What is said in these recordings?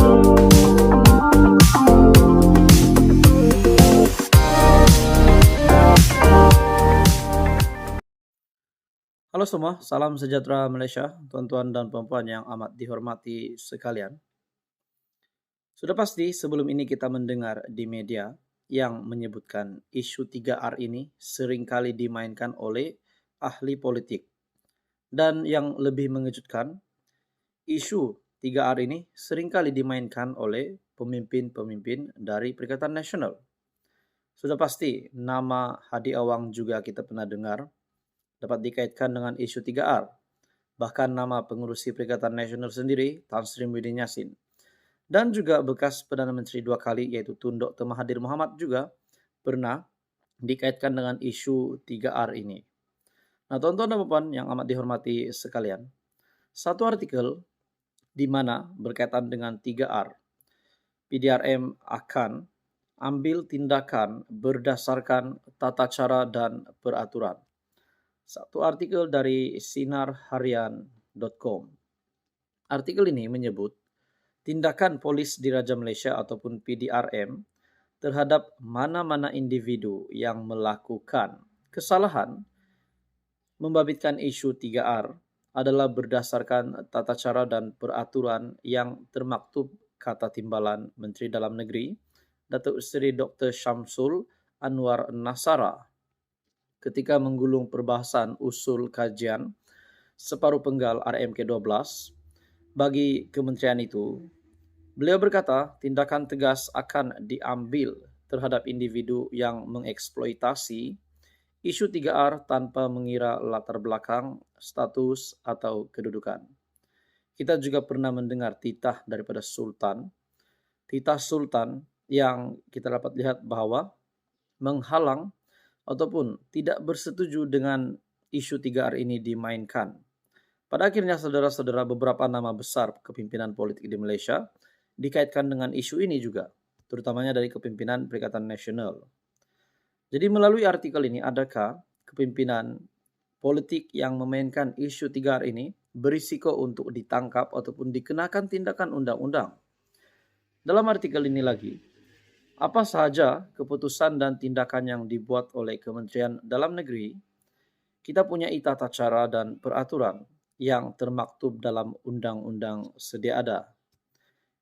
Halo semua, salam sejahtera Malaysia, tuan-tuan dan puan-puan yang amat dihormati sekalian. Sudah pasti sebelum ini kita mendengar di media yang menyebutkan isu 3R ini seringkali dimainkan oleh ahli politik. Dan yang lebih mengejutkan, isu 3R ini seringkali dimainkan oleh pemimpin-pemimpin dari Perikatan Nasional. Sudah pasti nama Hadi Awang juga kita pernah dengar dapat dikaitkan dengan isu 3R. Bahkan nama pengurusi Perikatan Nasional sendiri, Tan Sri Muhyiddin Yassin. Dan juga bekas Perdana Menteri 2 kali yaitu Tun Dr. Mahathir Mohamad juga pernah dikaitkan dengan isu 3R ini. Nah, tuan-tuan dan puan yang amat dihormati sekalian, satu artikel di mana berkaitan dengan 3R, PDRM akan ambil tindakan berdasarkan tata cara dan peraturan. Satu artikel dari sinarharian.com. Artikel ini menyebut tindakan polis Diraja Malaysia ataupun PDRM terhadap mana-mana individu yang melakukan kesalahan membabitkan isu 3R adalah berdasarkan tata cara dan peraturan yang termaktub kata timbalan Menteri Dalam Negeri Datuk Seri Dr. Syamsul Anwar Nasara ketika menggulung perbahasan usul kajian separuh penggal RMK 12 bagi kementerian itu. Beliau berkata tindakan tegas akan diambil terhadap individu yang mengeksploitasi isu 3R tanpa mengira latar belakang, status atau kedudukan. Kita juga pernah mendengar titah daripada Sultan. Titah Sultan yang kita dapat lihat bahwa menghalang ataupun tidak bersetuju dengan isu 3R ini dimainkan. Pada akhirnya saudara-saudara beberapa nama besar kepimpinan politik di Malaysia dikaitkan dengan isu ini juga, terutamanya dari kepimpinan Perikatan Nasional. Jadi melalui artikel ini, adakah kepimpinan politik yang memainkan isu 3R ini berisiko untuk ditangkap ataupun dikenakan tindakan undang-undang? Dalam artikel ini lagi, apa sahaja keputusan dan tindakan yang dibuat oleh Kementerian Dalam Negeri, kita punya tata cara dan peraturan yang termaktub dalam undang-undang sedia ada.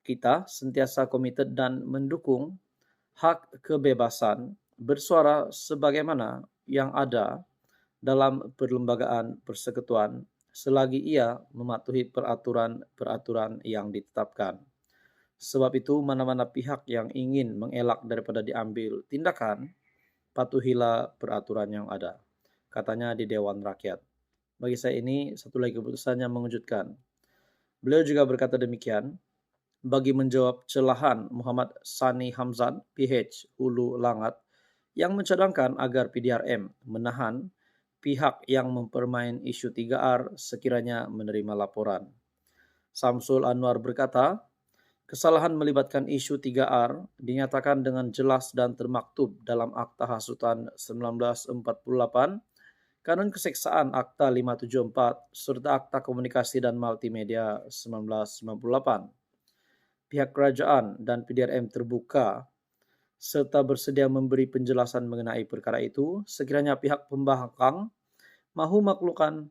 Kita sentiasa komited dan mendukung hak kebebasan bersuara sebagaimana yang ada dalam perlembagaan persekutuan selagi ia mematuhi peraturan-peraturan yang ditetapkan. Sebab itu, mana-mana pihak yang ingin mengelak daripada diambil tindakan, patuhilah peraturan yang ada, katanya di Dewan Rakyat. Bagi saya ini satu lagi keputusan yang mengejutkan. Beliau juga berkata demikian, bagi menjawab celahan Muhammad Sani Hamzan, PH, Hulu Langat, yang mencadangkan agar PDRM menahan pihak yang mempermain isu 3R sekiranya menerima laporan. Samsul Anwar berkata, kesalahan melibatkan isu 3R dinyatakan dengan jelas dan termaktub dalam Akta Hasutan 1948, Kanun Keseksaan Akta 574, serta Akta Komunikasi dan Multimedia 1998. Pihak kerajaan dan PDRM terbuka serta bersedia memberi penjelasan mengenai perkara itu sekiranya pihak pembangkang mahukan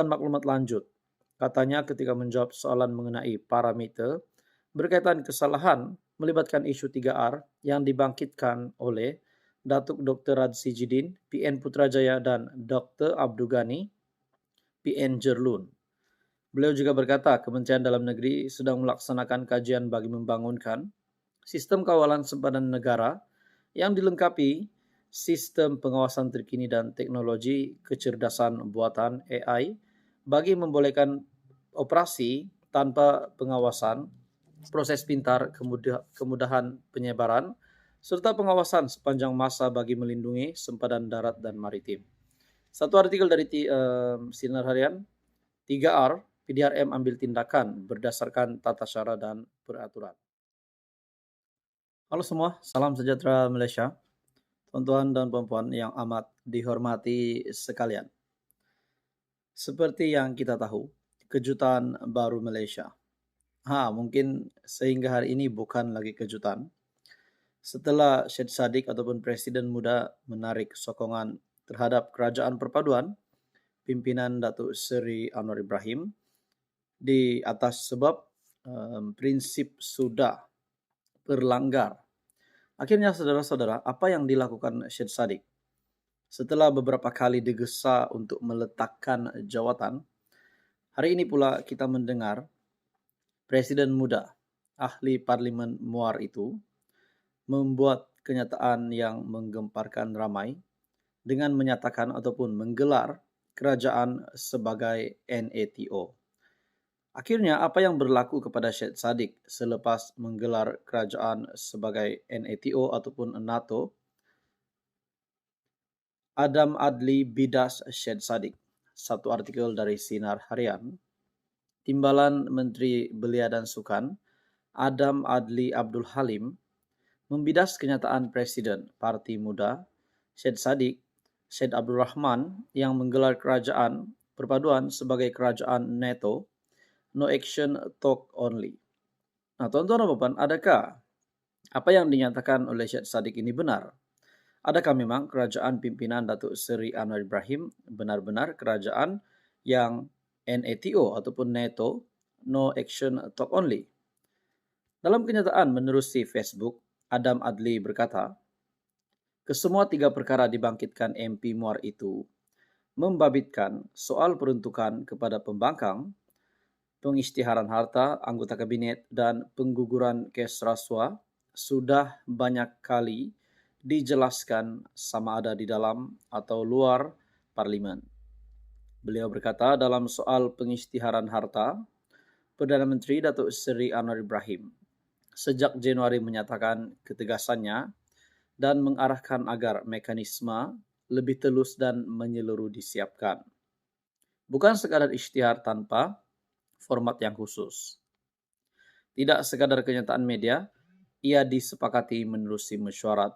maklumat lanjut. Katanya ketika menjawab soalan mengenai parameter berkaitan kesalahan melibatkan isu 3R yang dibangkitkan oleh Datuk Dr. Radzi Jidin, PN Putrajaya dan Dr. Abdul Ghani, PN Jerlun. Beliau juga berkata Kementerian Dalam Negeri sedang melaksanakan kajian bagi membangunkan sistem kawalan sempadan negara yang dilengkapi sistem pengawasan terkini dan teknologi kecerdasan buatan AI bagi membolehkan operasi tanpa pengawasan, proses pintar, kemudahan penyebaran, serta pengawasan sepanjang masa bagi melindungi sempadan darat dan maritim. Satu artikel dari Sinar Harian, 3R, PDRM ambil tindakan berdasarkan tata cara dan peraturan. Halo semua, salam sejahtera Malaysia, tuan-tuan dan puan-puan yang amat dihormati sekalian. Seperti yang kita tahu, kejutan baru Malaysia. Mungkin sehingga hari ini bukan lagi kejutan. Setelah Syed Saddiq ataupun Presiden Muda menarik sokongan terhadap Kerajaan Perpaduan, pimpinan Datuk Seri Anwar Ibrahim, di atas sebab prinsip sudah berlanggar. Akhirnya saudara-saudara, apa yang dilakukan Syed Saddiq? Setelah beberapa kali digesa untuk meletakkan jawatan, hari ini pula kita mendengar Presiden Muda, ahli Parlimen Muar itu, membuat kenyataan yang menggemparkan ramai dengan menyatakan ataupun menggelar kerajaan sebagai NATO. Akhirnya, apa yang berlaku kepada Syed Saddiq selepas menggelar kerajaan sebagai NATO ataupun NATO? Adam Adli bidas Syed Saddiq. Satu artikel dari Sinar Harian. Timbalan Menteri Belia dan Sukan, Adam Adli Abdul Halim, membidas kenyataan Presiden Parti Muda, Syed Saddiq, Syed Abdul Rahman yang menggelar kerajaan perpaduan sebagai kerajaan NATO, no action, talk only. Nah, tuan-tuan dan puan, adakah apa yang dinyatakan oleh Syed Saddiq ini benar? Adakah memang kerajaan pimpinan Datuk Seri Anwar Ibrahim benar-benar kerajaan yang NATO ataupun NATO, no action, talk only? Dalam kenyataan menerusi Facebook, Adam Adli berkata, kesemua tiga perkara dibangkitkan MP Muar itu membabitkan soal peruntukan kepada pembangkang, pengisytiharan harta anggota kabinet dan pengguguran kes rasuah sudah banyak kali dijelaskan sama ada di dalam atau luar parlimen. Beliau berkata dalam soal pengisytiharan harta, Perdana Menteri Datuk Seri Anwar Ibrahim sejak Januari menyatakan ketegasannya dan mengarahkan agar mekanisme lebih telus dan menyeluruh disiapkan. Bukan sekadar isytihar tanpa format yang khusus. Tidak sekadar kenyataan media, ia disepakati menerusi mesyuarat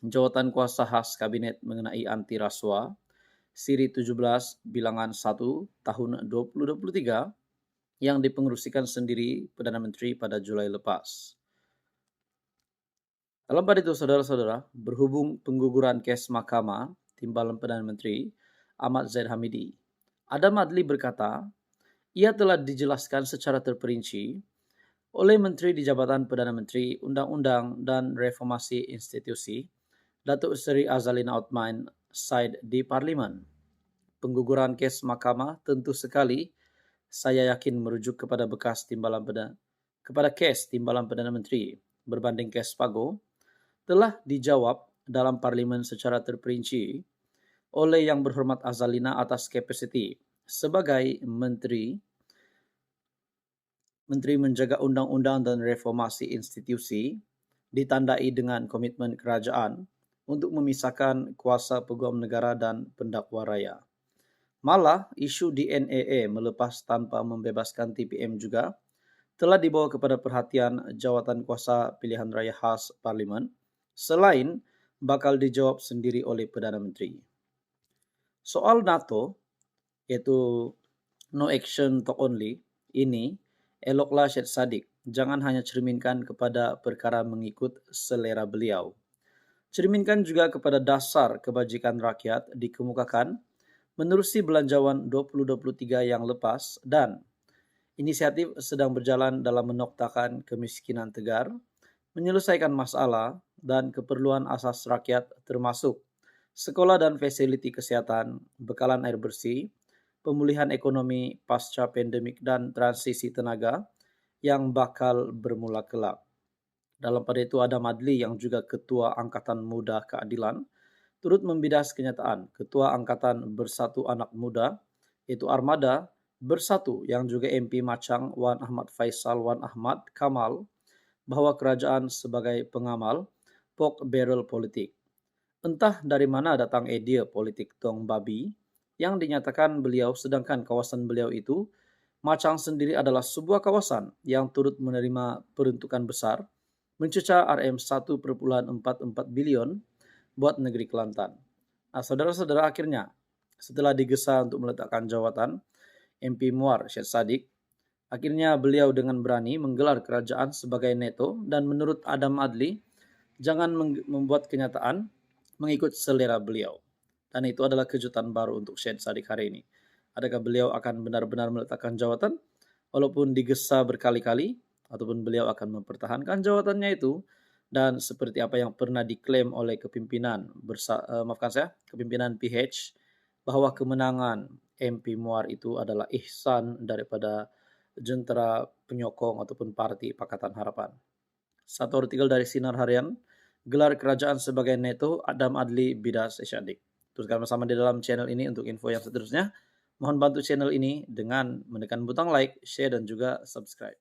Jawatan Kuasa Khas Kabinet mengenai anti rasuah Siri 17 bilangan 1 tahun 2023 yang dipengerusikan sendiri Perdana Menteri pada Julai lepas. Dalam pada itu, saudara-saudara, berhubung pengguguran kes mahkamah Timbalan Perdana Menteri Ahmad Zaid Hamidi, Adam Adli berkata, ia telah dijelaskan secara terperinci oleh Menteri di Jabatan Perdana Menteri Undang-Undang dan Reformasi Institusi Datuk Seri Azalina Othman Said di Parlimen. Pengguguran kes mahkamah tentu sekali saya yakin merujuk kepada kes Timbalan Perdana Menteri berbanding kes Pago telah dijawab dalam Parlimen secara terperinci oleh Yang Berhormat Azalina atas kapasiti sebagai Menteri menjaga undang-undang dan reformasi institusi ditandai dengan komitmen kerajaan untuk memisahkan kuasa peguam negara dan pendakwa raya. Malah, isu DNAA melepas tanpa membebaskan TPM juga telah dibawa kepada perhatian Jawatan Kuasa Pilihan Raya Khas Parlimen, selain bakal dijawab sendiri oleh Perdana Menteri. Soal NATO, yaitu no action talk only, ini eloklah Syed Saddiq jangan hanya cerminkan kepada perkara mengikut selera beliau. Cerminkan juga kepada dasar kebajikan rakyat dikemukakan menerusi belanjawan 2023 yang lepas dan inisiatif sedang berjalan dalam menoktakan kemiskinan tegar, menyelesaikan masalah dan keperluan asas rakyat termasuk sekolah dan fasiliti kesihatan, bekalan air bersih, pemulihan ekonomi pasca pandemik dan transisi tenaga yang bakal bermula kelak. Dalam pada itu Adam Adli yang juga Ketua Angkatan Muda Keadilan turut membidas kenyataan Ketua Angkatan Bersatu Anak Muda iaitu Armada Bersatu yang juga MP Machang Wan Ahmad Faisal Wan Ahmad Kamal bahwa kerajaan sebagai pengamal pork barrel politik. Entah dari mana datang idea politik tong babi yang dinyatakan beliau sedangkan kawasan beliau itu Machang sendiri adalah sebuah kawasan yang turut menerima peruntukan besar mencecah RM1.44 bilion buat negeri Kelantan. Nah, saudara-saudara akhirnya setelah digesa untuk meletakkan jawatan MP Muar Syed Saddiq, Akhirnya beliau dengan berani menggelar kerajaan sebagai neto dan menurut Adam Adli, jangan membuat kenyataan mengikut selera beliau. Dan itu adalah kejutan baru untuk Syed Sadiq hari ini. Adakah beliau akan benar-benar meletakkan jawatan walaupun digesa berkali-kali ataupun beliau akan mempertahankan jawatannya itu dan seperti apa yang pernah diklaim oleh kepimpinan kepimpinan PH bahwa kemenangan MP Muar itu adalah ihsan daripada jentera penyokong ataupun parti Pakatan Harapan. Satu artikel dari Sinar Harian, gelar kerajaan sebagai neto Adam Adli bidas Syadik. Teruskan bersama di dalam channel ini untuk info yang seterusnya. Mohon bantu channel ini dengan menekan butang like, share dan juga subscribe.